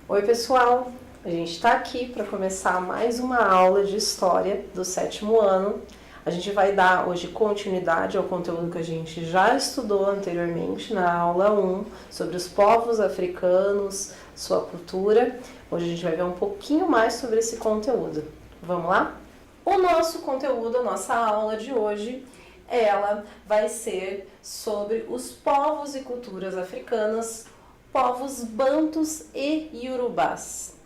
Oi pessoal, a gente está aqui para começar mais uma aula de História do 7º ano. A gente vai dar hoje continuidade ao conteúdo que a gente já estudou anteriormente na aula 1 sobre os povos africanos, sua cultura. Hoje a gente vai ver um pouquinho mais sobre esse conteúdo. Vamos lá? O nosso conteúdo, a nossa aula de hoje, ela vai ser sobre os povos e culturas africanas, povos bantus e iorubás.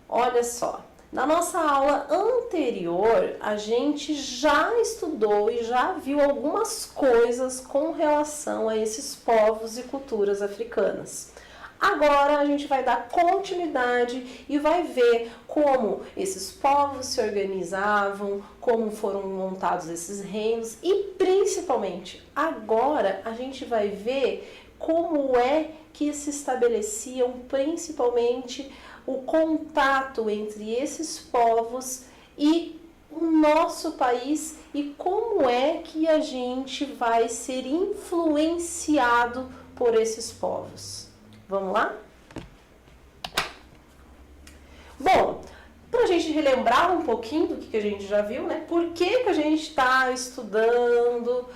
Olha só, na nossa aula anterior, a gente já estudou e já viu algumas coisas com relação a esses povos e culturas africanas. Agora a gente vai dar continuidade e vai ver como esses povos se organizavam, como foram montados esses reinos e principalmente agora a gente vai ver como é que se estabeleciam principalmente o contato entre esses povos e o nosso país e como é que a gente vai ser influenciado por esses povos. Vamos lá? Bom, para a gente relembrar um pouquinho do que a gente já viu, né? Por que a gente está estudando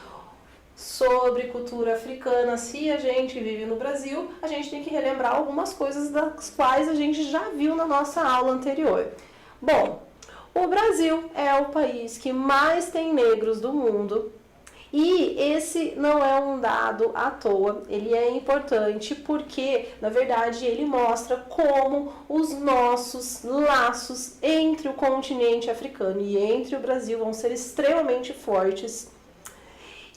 sobre cultura africana? Se a gente vive no Brasil, a gente tem que relembrar algumas coisas das quais a gente já viu na nossa aula anterior. Bom, o Brasil é o país que mais tem negros do mundo e esse não é um dado à toa, ele é importante porque, na verdade, ele mostra como os nossos laços entre o continente africano e entre o Brasil vão ser extremamente fortes.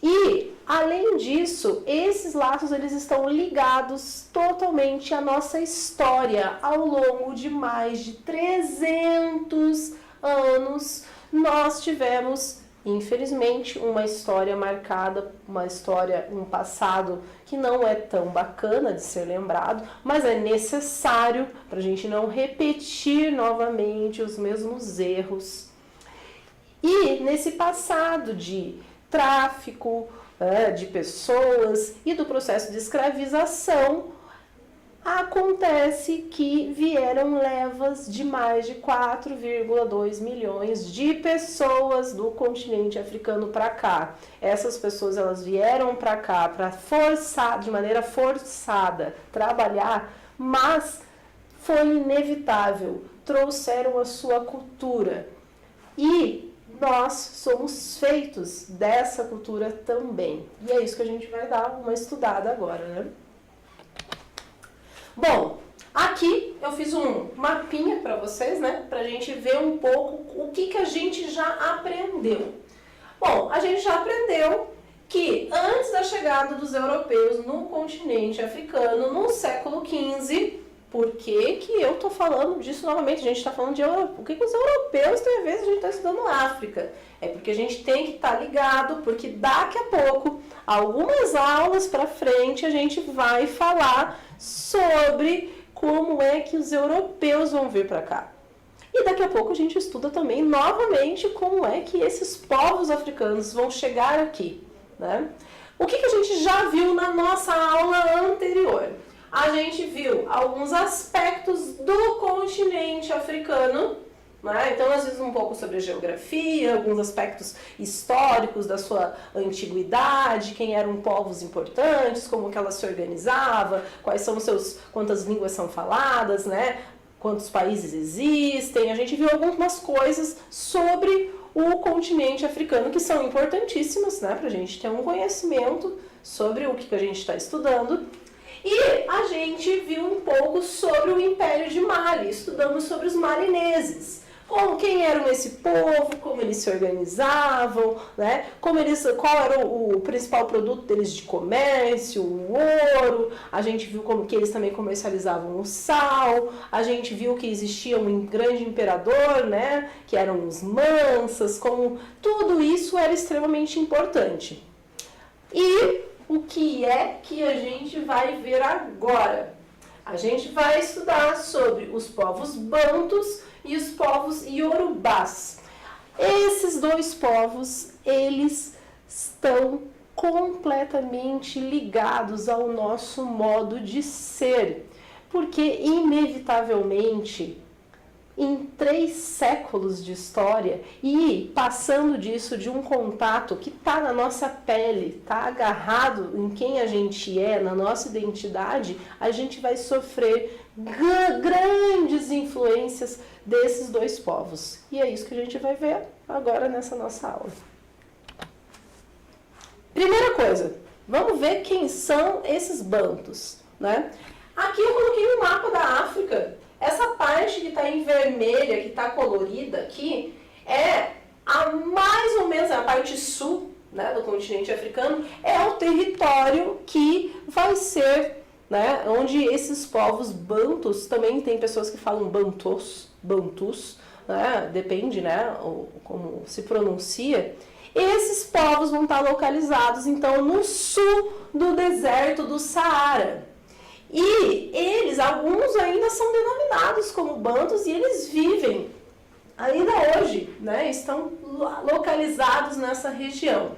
E, além disso, esses laços eles estão ligados totalmente à nossa história. Ao longo de mais de 300 anos, nós tivemos, infelizmente, uma história marcada, um passado que não é tão bacana de ser lembrado, mas é necessário para a gente não repetir novamente os mesmos erros. E nesse passado de tráfico de pessoas e do processo de escravização, acontece que vieram levas de mais de 4,2 milhões de pessoas do continente africano para cá. Essas pessoas elas vieram para cá para forçar, de maneira forçada, trabalhar, mas foi inevitável, trouxeram a sua cultura. E nós somos feitos dessa cultura também. E é isso que a gente vai dar uma estudada agora, né? Bom, aqui eu fiz um mapinha para vocês, né? Pra gente ver um pouco o que a gente já aprendeu. Bom, a gente já aprendeu que antes da chegada dos europeus no continente africano, no século XV, por que eu estou falando disso novamente? A gente está falando de Europa. O que os europeus têm a ver se a gente está estudando África? É porque a gente tem que estar ligado, porque daqui a pouco, algumas aulas para frente, a gente vai falar sobre como é que os europeus vão vir para cá. E daqui a pouco a gente estuda também novamente como é que esses povos africanos vão chegar aqui, né? O que a gente já viu na nossa aula anterior? A gente viu alguns aspectos do continente africano, né? Então nós vimos um pouco sobre a geografia, alguns aspectos históricos da sua antiguidade, quem eram povos importantes, como que ela se organizava, quais são quantas línguas são faladas, né? Quantos países existem. A gente viu algumas coisas sobre o continente africano que são importantíssimas, né? Para a gente ter um conhecimento sobre o que a gente está estudando. E a gente viu um pouco sobre o Império de Mali, estudamos sobre os malineses, quem eram esse povo, como eles se organizavam, né? Qual era o principal produto deles de comércio, o ouro. A gente viu como que eles também comercializavam o sal, a gente viu que existia um grande imperador, né? Que eram os mansas, como tudo isso era extremamente importante. E o que é que a gente vai ver agora? A gente vai estudar sobre os povos bantus e os povos iorubás. Esses dois povos, eles estão completamente ligados ao nosso modo de ser, porque inevitavelmente em 3 séculos de história e passando disso de um contato que está na nossa pele, está agarrado em quem a gente é, na nossa identidade, a gente vai sofrer grandes influências desses 2 povos. E é isso que a gente vai ver agora nessa nossa aula. Primeira coisa, vamos ver quem são esses bantus, né? Aqui eu coloquei um mapa da África. Essa parte que está em vermelha, que está colorida aqui, é mais ou menos a parte sul, né, do continente africano, é o território que vai ser, né, onde esses povos bantus, também tem pessoas que falam bantus, né, depende, né, como se pronuncia. Esses povos vão estar localizados, então, no sul do deserto do Saara. E eles, alguns ainda são denominados como bantus e eles vivem ainda hoje, né? Estão localizados nessa região.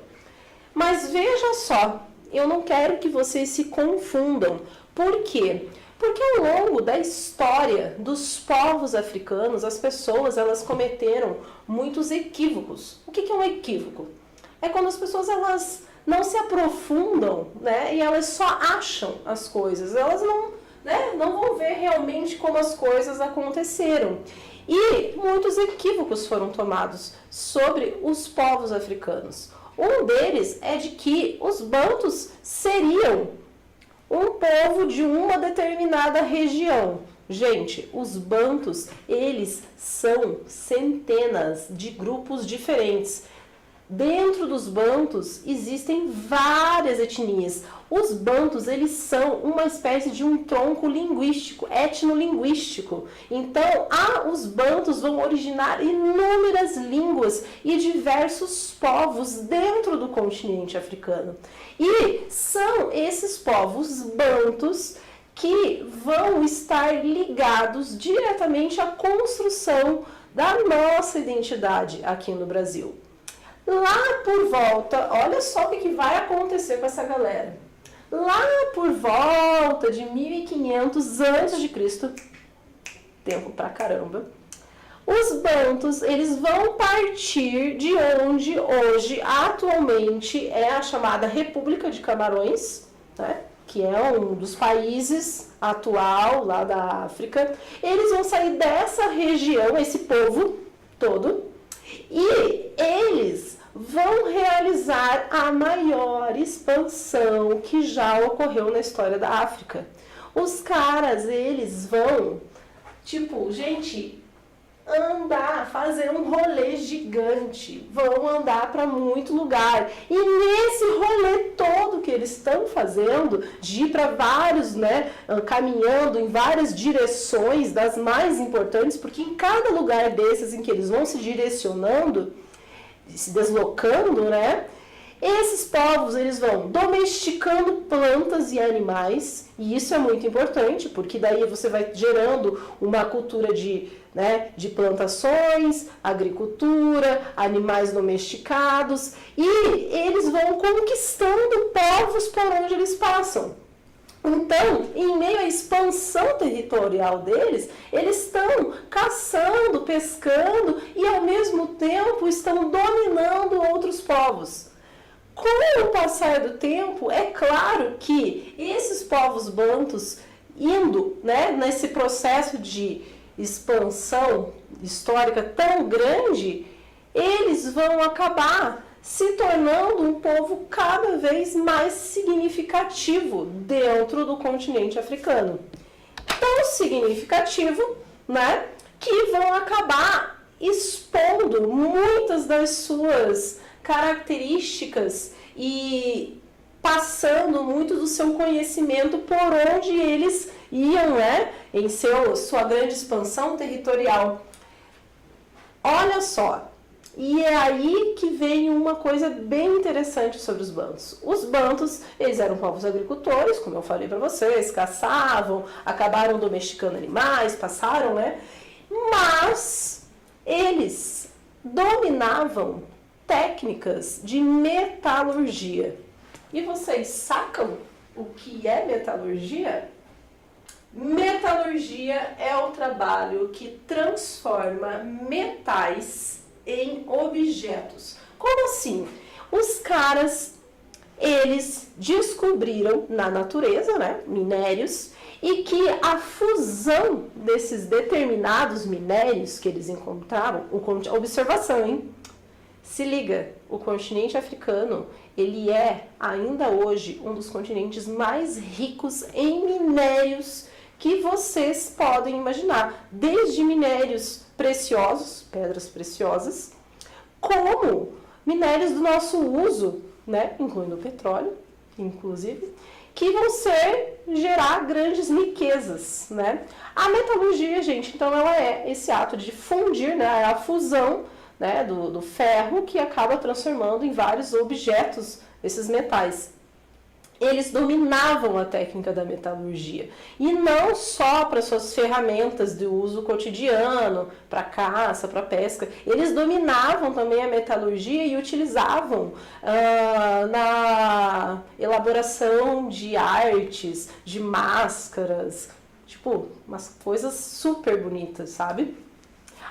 Mas veja só, eu não quero que vocês se confundam. Por quê? Porque ao longo da história dos povos africanos, as pessoas elas cometeram muitos equívocos. O que é um equívoco? É quando as pessoas elas não se aprofundam, né, e elas só acham as coisas. Elas não, né, não vão ver realmente como as coisas aconteceram. E muitos equívocos foram tomados sobre os povos africanos. Um deles é de que os bantus seriam um povo de uma determinada região. Gente, os bantus, eles são centenas de grupos diferentes. Dentro dos bantus existem várias etnias. Os bantus, eles são uma espécie de um tronco linguístico, etnolinguístico. Então, os bantus vão originar inúmeras línguas e diversos povos dentro do continente africano. E são esses povos bantus que vão estar ligados diretamente à construção da nossa identidade aqui no Brasil. Lá por volta, olha só o que vai acontecer com essa galera. Lá por volta de 1500 a.C., tempo pra caramba, os bantus, eles vão partir de onde hoje, atualmente, é a chamada República de Camarões, né? Que é um dos países atual lá da África. Eles vão sair dessa região, esse povo todo, e eles vão realizar a maior expansão que já ocorreu na história da África. Os caras, eles vão, tipo, gente, andar, fazer um rolê gigante, vão andar para muito lugar. E nesse rolê todo que eles estão fazendo, de ir para vários, né, caminhando em várias direções, das mais importantes, porque em cada lugar desses em que eles vão se direcionando, se deslocando, né, esses povos, eles vão domesticando plantas e animais, e isso é muito importante, porque daí você vai gerando uma cultura de plantações, agricultura, animais domesticados, e eles vão conquistando povos por onde eles passam. Então, em meio à expansão territorial deles, eles estão caçando, pescando e, ao mesmo tempo, estão dominando outros povos. Com o passar do tempo, é claro que esses povos bantus, indo, né, nesse processo de expansão histórica tão grande, eles vão acabar se tornando um povo cada vez mais significativo dentro do continente africano. Tão significativo, né, que vão acabar expondo muitas das suas características e passando muito do seu conhecimento por onde eles iam, né, em sua grande expansão territorial. Olha só, e é aí que vem uma coisa bem interessante sobre os bantus. Os bantus, eles eram povos agricultores, como eu falei para vocês, caçavam, acabaram domesticando animais, passaram, né? Mas eles dominavam técnicas de metalurgia. E vocês sacam o que é metalurgia? Metalurgia é o trabalho que transforma metais em objetos. Como assim? Os caras, eles descobriram na natureza, né, minérios, e que a fusão desses determinados minérios que eles encontravam, observação, hein? Se liga, o continente africano, ele é ainda hoje um dos continentes mais ricos em minérios que vocês podem imaginar, desde minérios preciosos, pedras preciosas, como minérios do nosso uso, né, incluindo o petróleo, inclusive, que vão gerar grandes riquezas, né? A metalurgia, gente, então ela é esse ato de fundir, né, a fusão, né, do ferro que acaba transformando em vários objetos esses metais. Eles dominavam a técnica da metalurgia, e não só para suas ferramentas de uso cotidiano, para caça, para pesca. Eles dominavam também a metalurgia e utilizavam na elaboração de artes, de máscaras, tipo, umas coisas super bonitas, sabe?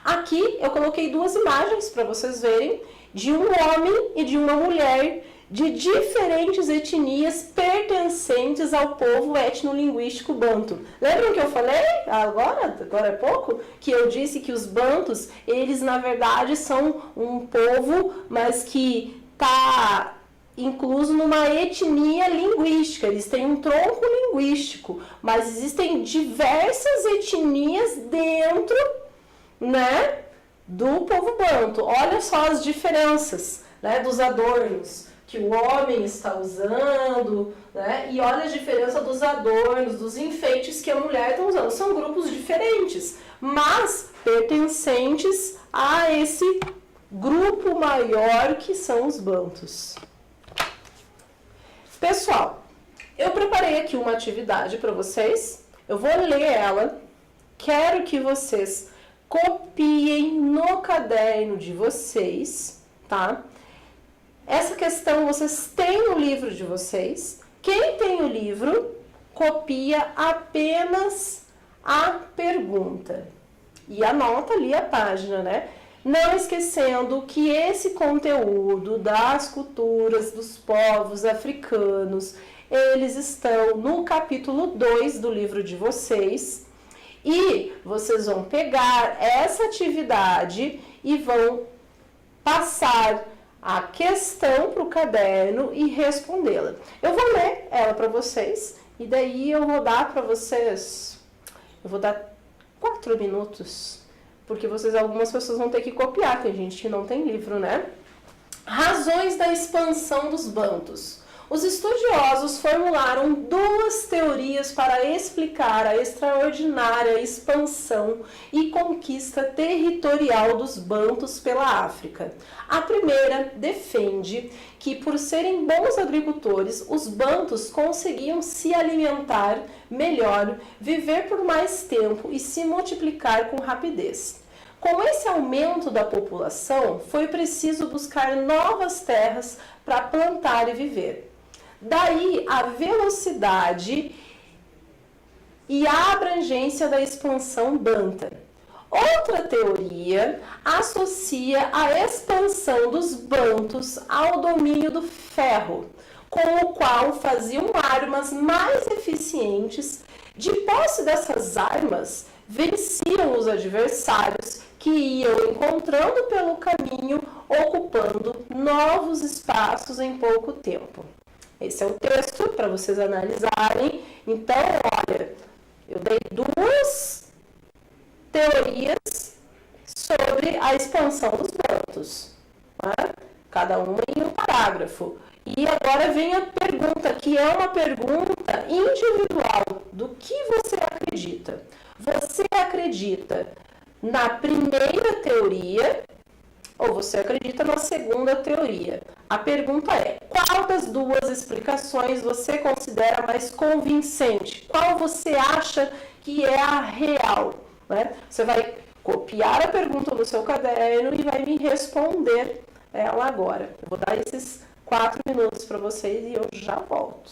Aqui eu coloquei duas imagens para vocês verem, de um homem e de uma mulher de diferentes etnias pertencentes ao povo etnolinguístico banto. Lembram que eu falei agora há pouco, que eu disse que os bantos, eles na verdade são um povo, mas que está incluso numa etnia linguística, eles têm um tronco linguístico, mas existem diversas etnias dentro, né, do povo banto. Olha só as diferenças, né, dos adornos que o homem está usando, né? E olha a diferença dos adornos, dos enfeites que a mulher está usando. São grupos diferentes, mas pertencentes a esse grupo maior que são os bantus. Pessoal, eu preparei aqui uma atividade para vocês. Eu vou ler ela. Quero que vocês copiem no caderno de vocês, tá? Essa questão vocês têm no livro de vocês. Quem tem o livro, copia apenas a pergunta e anota ali a página, né? Não esquecendo que esse conteúdo das culturas dos povos africanos, eles estão no capítulo 2 do livro de vocês. E vocês vão pegar essa atividade e vão passar a questão para o caderno e respondê-la. Eu vou ler ela para vocês e daí eu vou dar para vocês, 4 minutos, porque algumas pessoas vão ter que copiar, tem gente que não tem livro, né? Razões da expansão dos bantus. Os estudiosos formularam 2 teorias para explicar a extraordinária expansão e conquista territorial dos bantus pela África. A primeira defende que, por serem bons agricultores, os bantus conseguiam se alimentar melhor, viver por mais tempo e se multiplicar com rapidez. Com esse aumento da população, foi preciso buscar novas terras para plantar e viver. Daí a velocidade e a abrangência da expansão banta. Outra teoria associa a expansão dos bantus ao domínio do ferro, com o qual faziam armas mais eficientes. De posse dessas armas, venciam os adversários que iam encontrando pelo caminho, ocupando novos espaços em pouco tempo. Esse é o texto para vocês analisarem. Então, olha, eu dei 2 teorias sobre a expansão dos bantus, né? Cada uma em um parágrafo. E agora vem a pergunta, que é uma pergunta individual. Do que você acredita? Você acredita na primeira teoria ou você acredita na segunda teoria? A pergunta é, qual das 2 explicações você considera mais convincente? Qual você acha que é a real? Né? Você vai copiar a pergunta no seu caderno e vai me responder ela agora. Eu vou dar esses 4 minutos para vocês e eu já volto.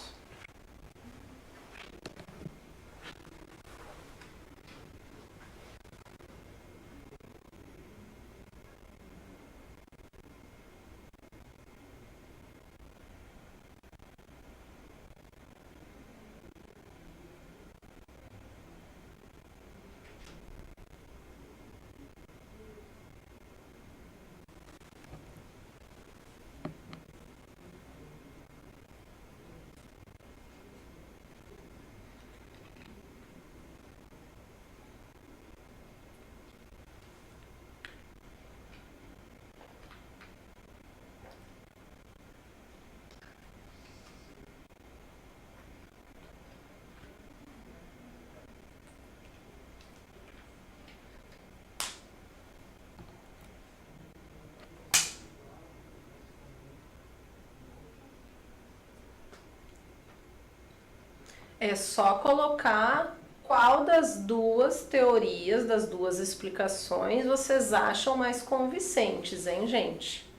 É só colocar qual das duas teorias, das duas explicações vocês acham mais convincentes, hein, gente?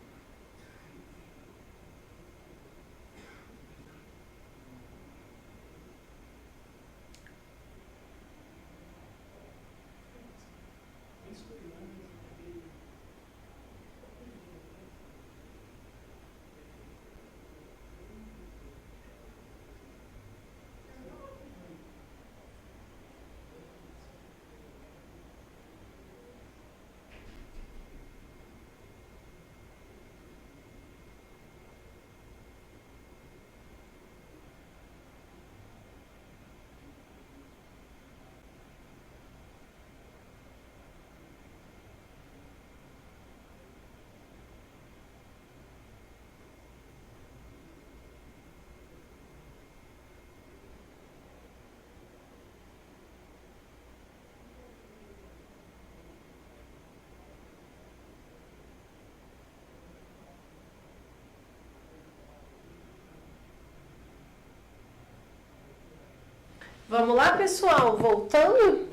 Vamos lá, pessoal, voltando?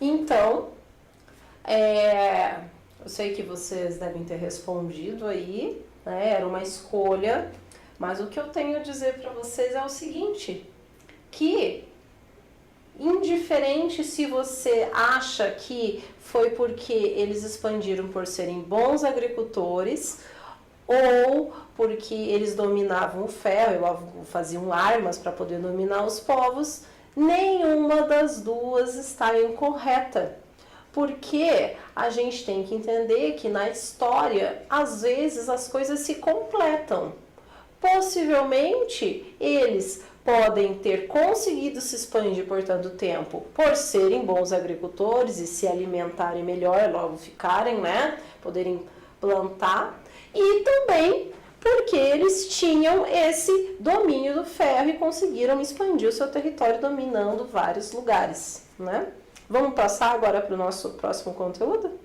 Então, eu sei que vocês devem ter respondido aí, né? Era uma escolha, mas o que eu tenho a dizer para vocês é o seguinte, que indiferente se você acha que foi porque eles expandiram por serem bons agricultores ou porque eles dominavam o ferro, faziam armas para poder dominar os povos, nenhuma das duas está incorreta. Porque a gente tem que entender que na história, às vezes, as coisas se completam. Possivelmente, eles podem ter conseguido se expandir por tanto tempo por serem bons agricultores e se alimentarem melhor, logo ficarem, né? Poderem plantar. E também porque eles tinham esse domínio do ferro e conseguiram expandir o seu território dominando vários lugares, né? Vamos passar agora para o nosso próximo conteúdo?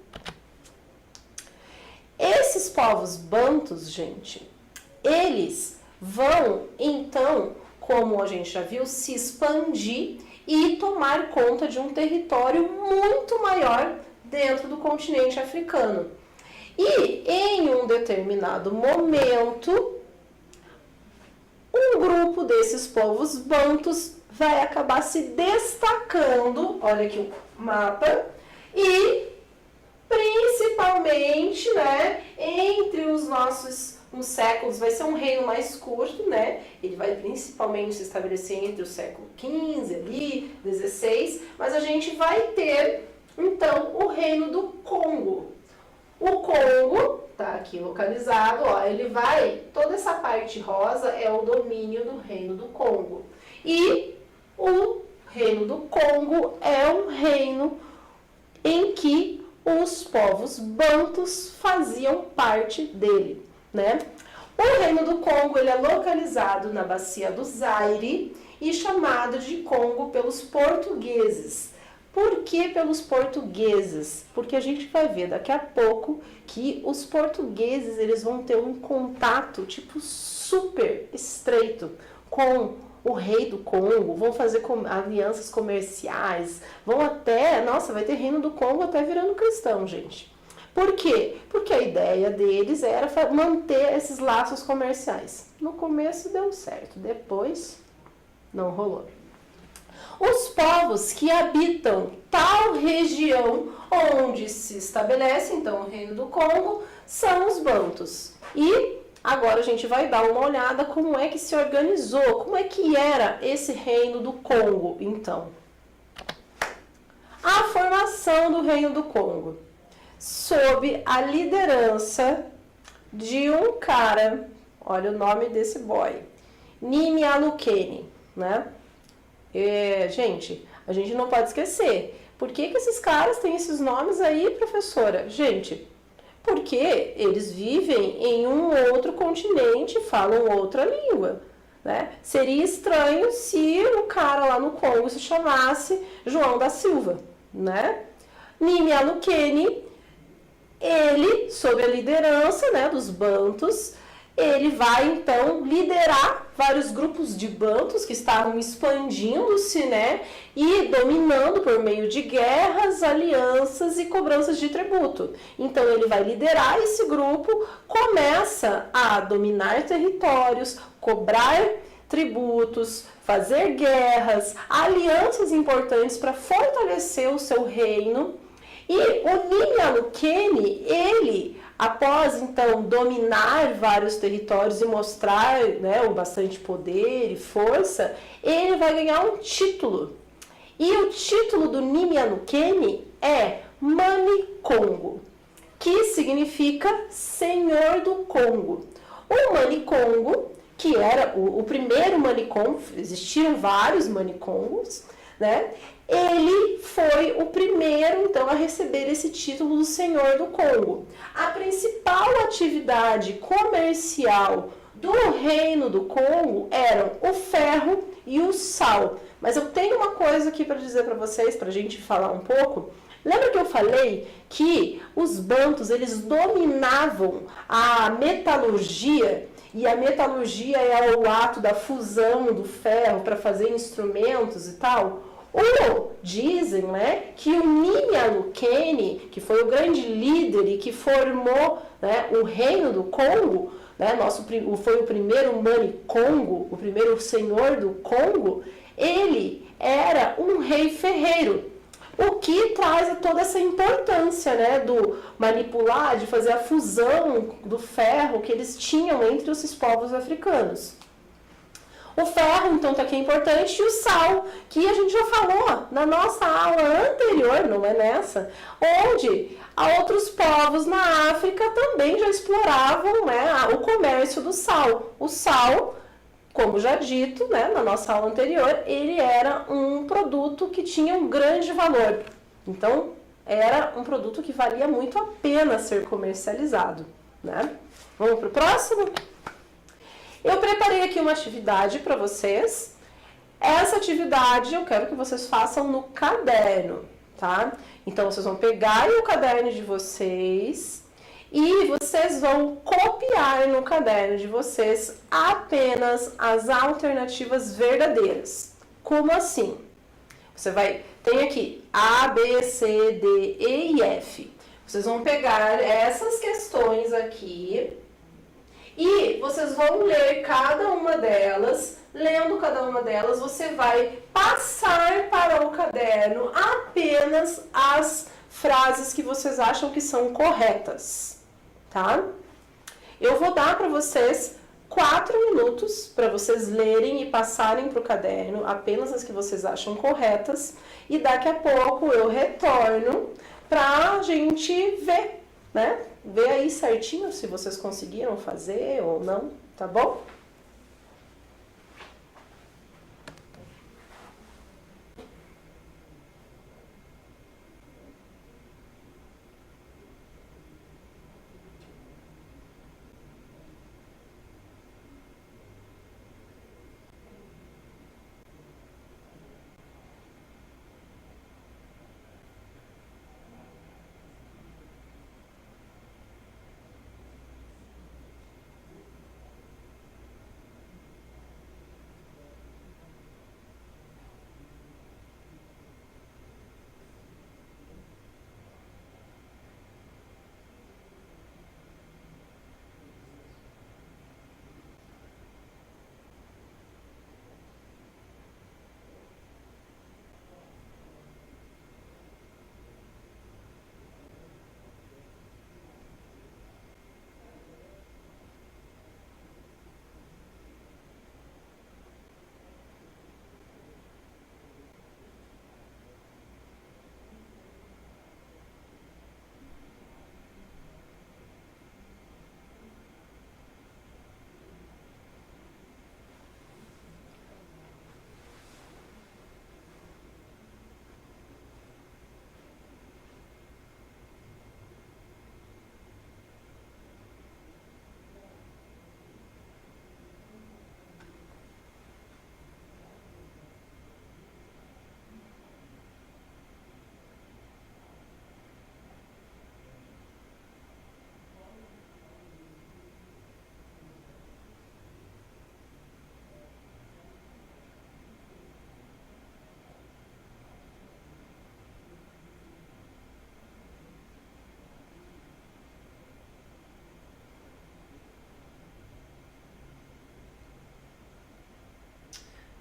Esses povos bantus, gente, eles vão, então, como a gente já viu, se expandir e tomar conta de um território muito maior dentro do continente africano. E em um determinado momento, um grupo desses povos bantus vai acabar se destacando, olha aqui o mapa, e principalmente, né, entre os nossos séculos, vai ser um reino mais curto, né, ele vai principalmente se estabelecer entre o século XV ali, XVI, mas a gente vai ter, então, o reino do Congo. O Congo, tá aqui localizado, ó, ele vai, toda essa parte rosa é o domínio do reino do Congo. E o reino do Congo é um reino em que os povos bantus faziam parte dele, né? O reino do Congo, ele é localizado na bacia do Zaire e chamado de Congo pelos portugueses. Por que pelos portugueses? Porque a gente vai ver daqui a pouco que os portugueses, eles vão ter um contato tipo super estreito com o rei do Congo, vão fazer alianças comerciais, vão até, nossa, vai ter reino do Congo até virando cristão, gente. Por quê? Porque a ideia deles era manter esses laços comerciais. No começo deu certo, depois não rolou. Os povos que habitam tal região onde se estabelece, então, o Reino do Congo, são os bantus. E agora a gente vai dar uma olhada como é que se organizou, como é que era esse Reino do Congo, então. A formação do Reino do Congo, sob a liderança de um cara, olha o nome desse boy, Nimialukeni, né? Gente, a gente não pode esquecer. Por que esses caras têm esses nomes aí, professora? Gente, porque eles vivem em um outro continente e falam outra língua, né? Seria estranho se o cara lá no Congo se chamasse João da Silva, né? Nimialukeni, ele, sob a liderança, né, dos bantus, ele vai então liderar vários grupos de bantus que estavam expandindo-se, né, e dominando por meio de guerras, alianças e cobranças de tributo. Então ele vai liderar esse grupo, começa a dominar territórios, cobrar tributos, fazer guerras, alianças importantes para fortalecer o seu reino. E o Nimialukeni, ele, após então dominar vários territórios e mostrar, né, bastante poder e força, ele vai ganhar um título. E o título do Nimialukeni é Mani Congo, que significa Senhor do Congo. O Mani Congo, que era o primeiro Mani Congo, existiram vários Mani Congos, né? Ele foi o primeiro, então, a receber esse título do Senhor do Congo. A principal atividade comercial do Reino do Congo eram o ferro e o sal. Mas eu tenho uma coisa aqui para dizer para vocês, para a gente falar um pouco. Lembra que eu falei que os bantus, eles dominavam a metalurgia? E a metalurgia é o ato da fusão do ferro para fazer instrumentos e tal. Dizem, né, que o Nimialukeni, que foi o grande líder e que formou, né, o Reino do Congo, né, foi o primeiro Mani Congo, o primeiro senhor do Congo, ele era um rei ferreiro. O que traz toda essa importância, né, do manipular, de fazer a fusão do ferro que eles tinham entre esses povos africanos. O ferro, então, tá aqui é importante, e o sal, que a gente já falou na nossa aula anterior, não é nessa, onde outros povos na África também já exploravam, né, o comércio do sal. O sal, como já dito, né, na nossa aula anterior, ele era um produto que tinha um grande valor. Então, era um produto que valia muito a pena ser comercializado, né? Vamos para o próximo? Eu preparei aqui uma atividade para vocês. Essa atividade eu quero que vocês façam no caderno, tá? Então, vocês vão pegar o caderno de vocês e vocês vão copiar no caderno de vocês apenas as alternativas verdadeiras. Como assim? Tem aqui A, B, C, D, E e F. Vocês vão pegar essas questões aqui e vocês vão ler cada uma delas. Lendo cada uma delas, você vai passar para o caderno apenas as frases que vocês acham que são corretas, tá? Eu vou dar para vocês 4 minutos para vocês lerem e passarem para o caderno apenas as que vocês acham corretas. E daqui a pouco eu retorno para a gente ver, né? Ver aí certinho se vocês conseguiram fazer ou não, tá bom?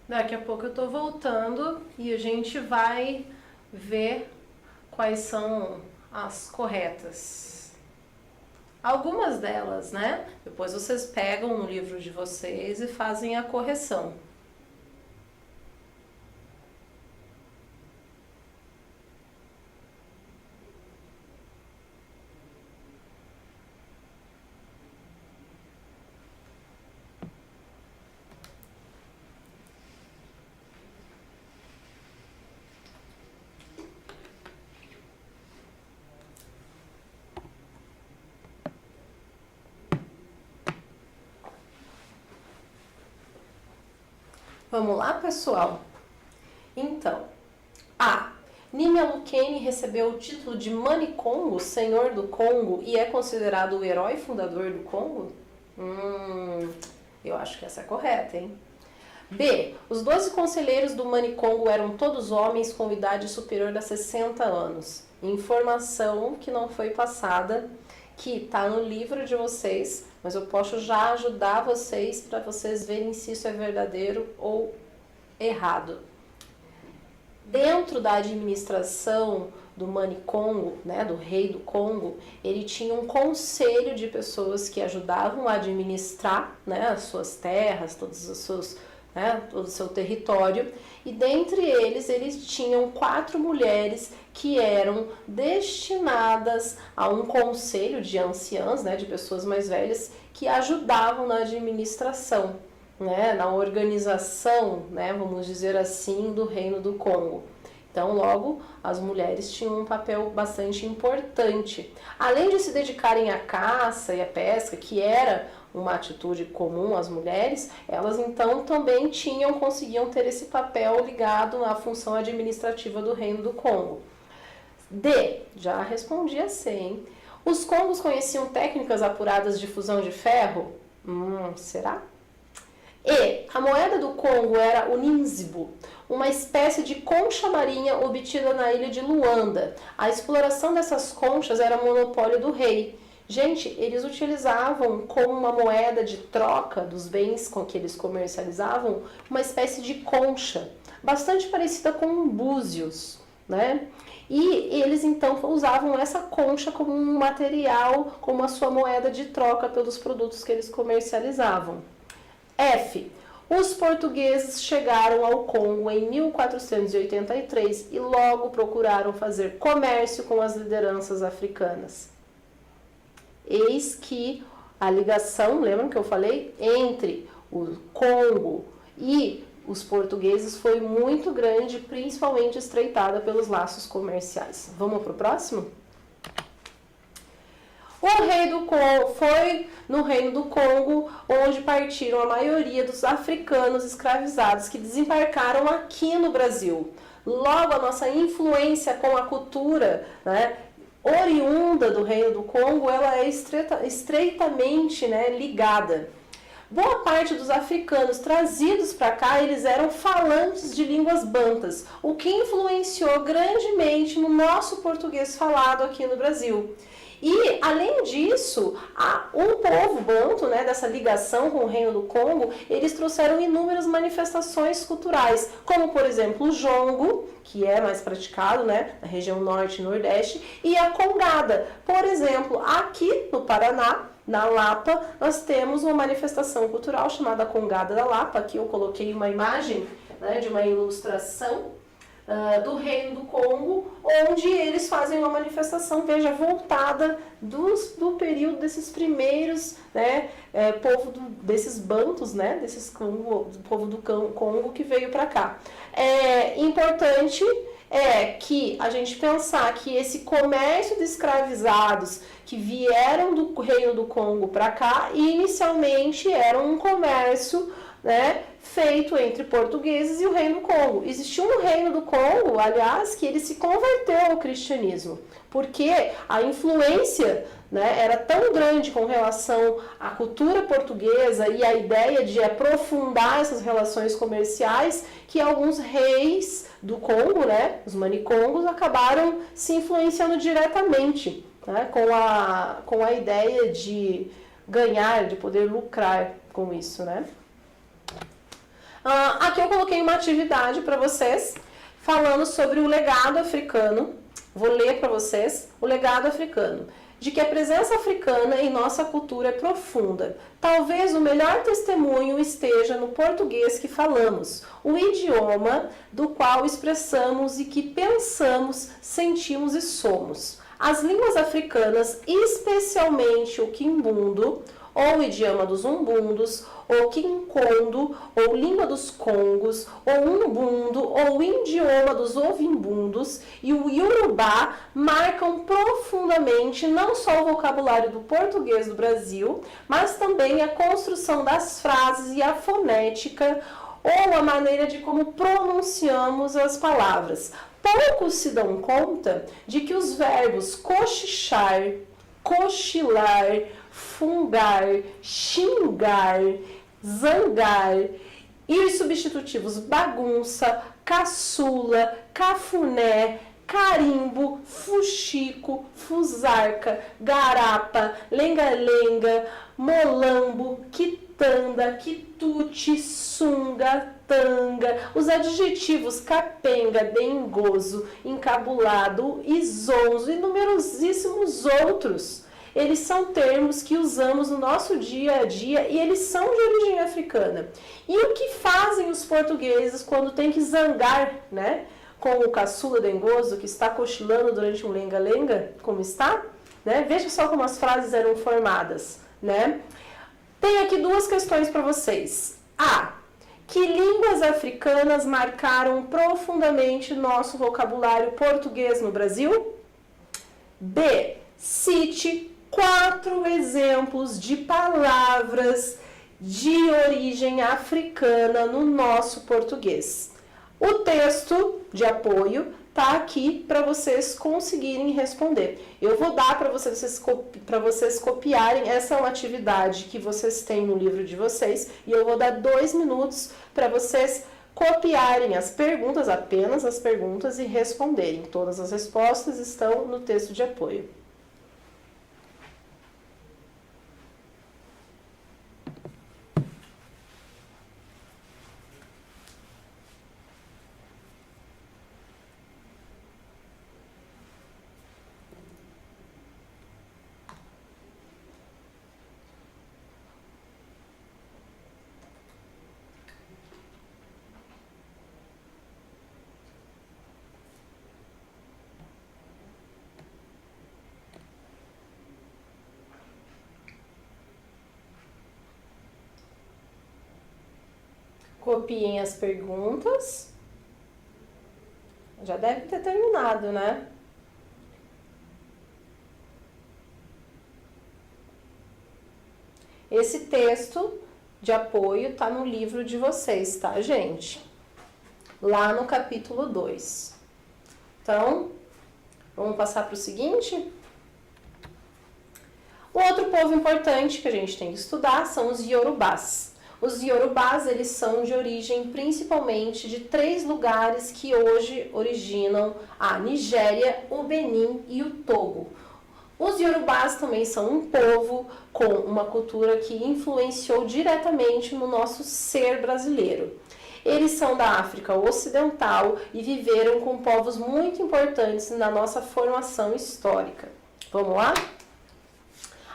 Daqui a pouco eu tô voltando e a gente vai ver quais são as corretas. Algumas delas, né? Depois vocês pegam no livro de vocês e fazem a correção. Vamos lá, pessoal? Então, A. Nimia Lucane recebeu o título de Mani Congo, Senhor do Congo, e é considerado o herói fundador do Congo? Eu acho que essa é correta, hein? B. Os 12 conselheiros do Mani Congo eram todos homens com idade superior a 60 anos. Informação que não foi passada, que está no livro de vocês, mas eu posso já ajudar vocês para vocês verem se isso é verdadeiro ou errado. Dentro da administração do Mani Congo, né, do rei do Congo, ele tinha um conselho de pessoas que ajudavam a administrar, né, as suas terras, todos os seus, né, todo o seu território, e dentre eles tinham 4 mulheres que eram destinadas a um conselho de anciãs, né, de pessoas mais velhas, que ajudavam na administração, né, na organização, né, vamos dizer assim, do Reino do Congo. Então, logo, as mulheres tinham um papel bastante importante. Além de se dedicarem à caça e à pesca, que era uma atitude comum às mulheres, elas então também conseguiam ter esse papel ligado à função administrativa do Reino do Congo. D, já respondi a C, hein? Os congos conheciam técnicas apuradas de fusão de ferro? Será? E, a moeda do Congo era o ninzibu, uma espécie de concha marinha obtida na ilha de Luanda. A exploração dessas conchas era monopólio do rei. Gente, eles utilizavam como uma moeda de troca dos bens com que eles comercializavam uma espécie de concha, bastante parecida com búzios, né? E eles então usavam essa concha como um material, como a sua moeda de troca pelos produtos que eles comercializavam. F. Os portugueses chegaram ao Congo em 1483 e logo procuraram fazer comércio com as lideranças africanas. Eis que a ligação, lembram que eu falei, entre o Congo e os portugueses foi muito grande, principalmente estreitada pelos laços comerciais. Vamos para o próximo? O rei do Congo foi no Reino do Congo onde partiram a maioria dos africanos escravizados que desembarcaram aqui no Brasil. Logo, a nossa influência com a cultura, né, oriunda do Reino do Congo, ela é estreitamente, né, ligada. Boa parte dos africanos trazidos para cá, eles eram falantes de línguas bantas, o que influenciou grandemente no nosso português falado aqui no Brasil. E, além disso, um povo banto, né, dessa ligação com o Reino do Congo, eles trouxeram inúmeras manifestações culturais, como, por exemplo, o jongo, que é mais praticado, né, na região norte e nordeste, e a congada. Por exemplo, aqui no Paraná, na Lapa, nós temos uma manifestação cultural chamada Congada da Lapa. Aqui eu coloquei uma imagem, né, de uma ilustração do Reino do Congo, onde eles fazem uma manifestação, veja, voltada do período desses primeiros, né, desses bantos, né, do povo do Congo que veio para cá. Importante que a gente pensar que esse comércio de escravizados que vieram do Reino do Congo para cá, inicialmente era um comércio, né, feito entre portugueses e o Reino do Congo. Existiu um Reino do Congo, aliás, que ele se converteu ao cristianismo, porque a influência, né, era tão grande com relação à cultura portuguesa e a ideia de aprofundar essas relações comerciais, que alguns reis do Congo, né, os manicongos, acabaram se influenciando diretamente, né, com a ideia de ganhar, de poder lucrar com isso, né? Aqui eu coloquei uma atividade para vocês, falando sobre o legado africano. Vou ler para vocês o legado africano. De que a presença africana em nossa cultura é profunda. Talvez o melhor testemunho esteja no português que falamos, o idioma do qual expressamos e que pensamos, sentimos e somos. As línguas africanas, especialmente o quimbundo, ou o idioma dos umbundos, ou quincondo, ou língua dos congos, ou umbundo, ou idioma dos ovimbundos e o iorubá marcam profundamente não só o vocabulário do português do Brasil, mas também a construção das frases e a fonética, ou a maneira de como pronunciamos as palavras. Poucos se dão conta de que os verbos cochichar, cochilar, fungar, xingar, zangar e os substitutivos bagunça, caçula, cafuné, carimbo, fuxico, fusarca, garapa, lenga-lenga, molambo, quitanda, quitute, sunga, tanga, os adjetivos capenga, dengoso, encabulado, isonzo e numerosíssimos outros. Eles são termos que usamos no nosso dia a dia e eles são de origem africana. E o que fazem os portugueses quando tem que zangar, né? Com o caçula dengoso que está cochilando durante um lenga-lenga, como está? Né? Veja só como as frases eram formadas, né? Tem aqui duas questões para vocês. A. Que línguas africanas marcaram profundamente nosso vocabulário português no Brasil? B. Cite 4 exemplos de palavras de origem africana no nosso português. O texto de apoio está aqui para vocês conseguirem responder. Eu vou dar para vocês copiarem. Essa é uma atividade que vocês têm no livro de vocês e eu vou dar 2 minutos para vocês copiarem as perguntas, apenas as perguntas, e responderem. Todas as respostas estão no texto de apoio. Copiem as perguntas. Já deve ter terminado, né? Esse texto de apoio está no livro de vocês, tá, gente? Lá no capítulo 2. Então, vamos passar para o seguinte. O outro povo importante que a gente tem que estudar são os iorubás. Os iorubás, eles são de origem principalmente de 3 lugares que hoje originam a Nigéria, o Benin e o Togo. Os iorubás também são um povo com uma cultura que influenciou diretamente no nosso ser brasileiro. Eles são da África Ocidental e viveram com povos muito importantes na nossa formação histórica. Vamos lá?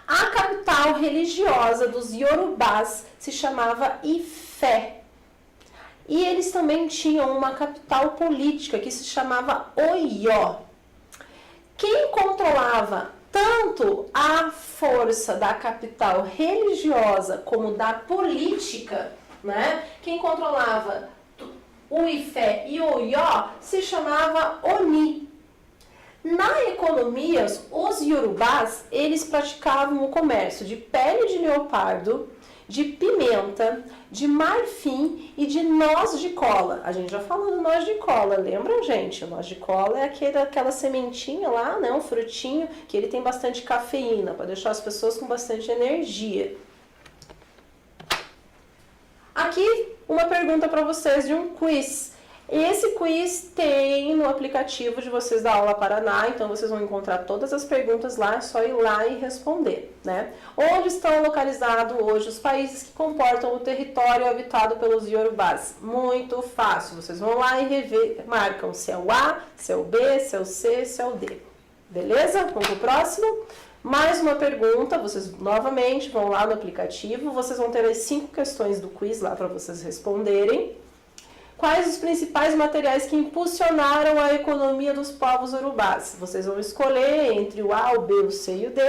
A capital religiosa dos iorubás se chamava Ifé. E eles também tinham uma capital política que se chamava Oió. Quem controlava tanto a força da capital religiosa como da política, né? Quem controlava o Ifé e o Oió se chamava Oni. Na economia, os iorubás, eles praticavam o comércio de pele de leopardo, de pimenta, de marfim e de noz de cola. A gente já falou do noz de cola, lembram, gente? O noz de cola é aquela sementinha lá, né? Um frutinho que ele tem bastante cafeína, para deixar as pessoas com bastante energia. Aqui, uma pergunta para vocês de um quiz. Esse quiz tem no aplicativo de vocês da Aula Paraná, então vocês vão encontrar todas as perguntas lá, é só ir lá e responder, né? Onde estão localizados hoje os países que comportam o território habitado pelos Yorubás? Muito fácil, vocês vão lá e marcam se é o A, se é o B, se é o C, se é o D. Beleza? Vamos pro próximo? Mais uma pergunta, vocês novamente vão lá no aplicativo, vocês vão ter as 5 questões do quiz lá para vocês responderem. Quais os principais materiais que impulsionaram a economia dos povos urubás? Vocês vão escolher entre o A, o B, o C e o D.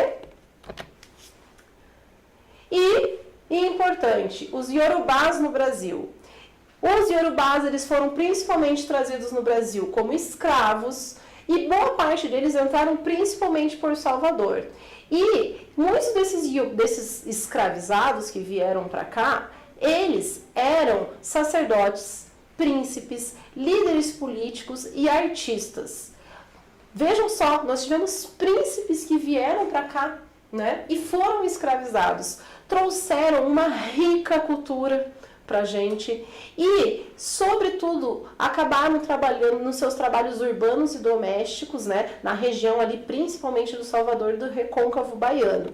E importante, os Yorubás no Brasil. Os Yorubás, eles foram principalmente trazidos no Brasil como escravos e boa parte deles entraram principalmente por Salvador. E muitos desses escravizados que vieram para cá, eles eram sacerdotes, príncipes, líderes políticos e artistas. Vejam só, nós tivemos príncipes que vieram para cá, né, e foram escravizados. Trouxeram uma rica cultura para a gente e, sobretudo, acabaram trabalhando nos seus trabalhos urbanos e domésticos, né, na região ali, principalmente do Salvador e do Recôncavo Baiano.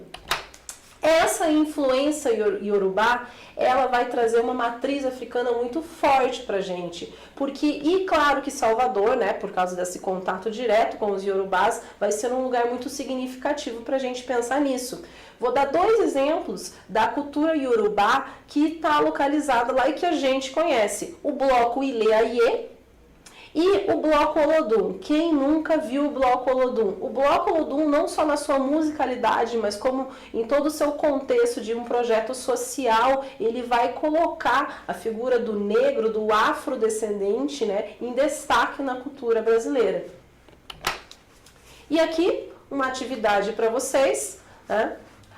Essa influência iorubá, ela vai trazer uma matriz africana muito forte pra gente, porque, e claro que Salvador, né, por causa desse contato direto com os iorubás, vai ser um lugar muito significativo pra gente pensar nisso. Vou dar 2 exemplos da cultura iorubá que está localizada lá e que a gente conhece. O bloco Ilê-Aiê e o bloco Olodum. Quem nunca viu o bloco Olodum? O bloco Olodum, não só na sua musicalidade, mas como em todo o seu contexto de um projeto social, ele vai colocar a figura do negro, do afrodescendente, né, em destaque na cultura brasileira. E aqui, uma atividade para vocês, né?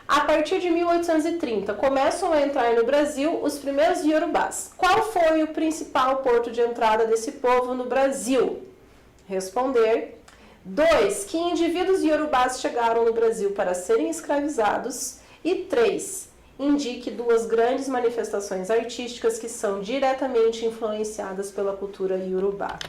A partir de 1830, começam a entrar no Brasil os primeiros iorubás. Qual foi o principal porto de entrada desse povo no Brasil? Responder. 2. Que indivíduos iorubás chegaram no Brasil para serem escravizados? E 3. Indique 2 grandes manifestações artísticas que são diretamente influenciadas pela cultura iorubá.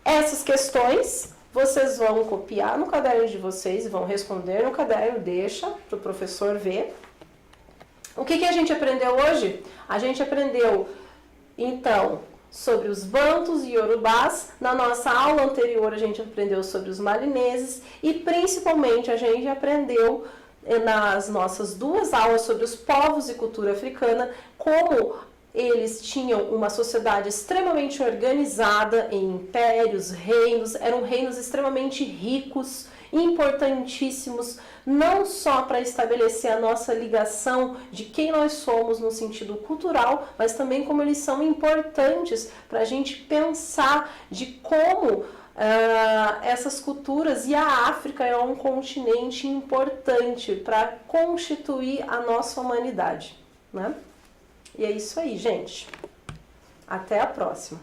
Essas questões vocês vão copiar no caderno de vocês e vão responder no caderno, deixa para o professor ver. O que a gente aprendeu hoje? A gente aprendeu, então, sobre os bantus e iorubás. Na nossa aula anterior, a gente aprendeu sobre os malineses e, principalmente, a gente aprendeu nas nossas 2 aulas sobre os povos e cultura africana, como eles tinham uma sociedade extremamente organizada em impérios, reinos, eram reinos extremamente ricos, importantíssimos, não só para estabelecer a nossa ligação de quem nós somos no sentido cultural, mas também como eles são importantes para a gente pensar de como essas culturas, e a África é um continente importante para constituir a nossa humanidade, né? E é isso aí, gente. Até a próxima.